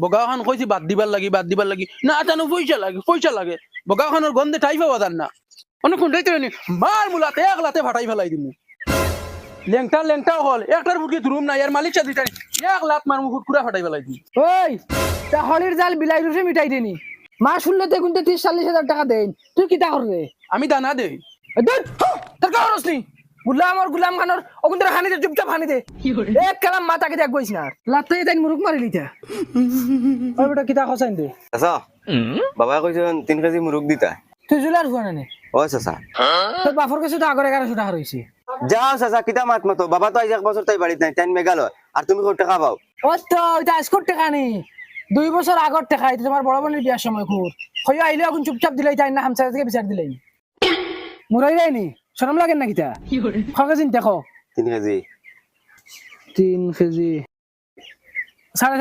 বগাখান কইছি বাদ দিবার লাগি না জানো পয়সা লাগে বগাখানের গন্ধে ঠাই পাওয়া যান না অনেক কোনটাইতে মার মুলাতে এক লাতে ফাটাই ফেলাই দিমু লেংটা হল একটার মুখে ধরুম না এর মালিক সাথে এক লাত মার মুখ পুরা ফাটাই ফেলাই দিমু ওই তা হলির জাল বিলাই রুসে মিটাই দেনি মা শুনলে তে কিন্তু 30-40 হাজার টাকা দেন তুই কিতা করবে আমি দানা দেই তোর কারণ আসনি গুলাম খানোর ওগুন্তর হানি দে চুপচাপ হানি দে এক কালাম মাতাকে দেখ বইস না লাতে তাই মুরুক মারি লিতা ওই বেটা কিতা খসাইন দে চাচা বাবা কইছেন 3 কেজি মুরগ দিতা তুই জুলার হুয়া না ও চাচা তোর বাফর কাছে তো আগর 1100 টাকা রইছে যাও চাচা কিতা মাত মতো বাবা তো আজ 1 বছর তাই বাড়িতে নাই তাই মেঘালয় আর তুমি কত টাকা পাও ও তো এটা আজকর টাকা নেই 2 বছর আগর টাকা এটা তোমার বড় বোনের বিয়ার সময় খুর হইয়া আইলে এখন চুপচাপ দিলাই তাই না হামসা থেকে বিচার দিলাই মুরাই রাইনি শরম লাগে না কিতা খাওয়া চিন্তা দেখো 3 কেজি 3 কেজি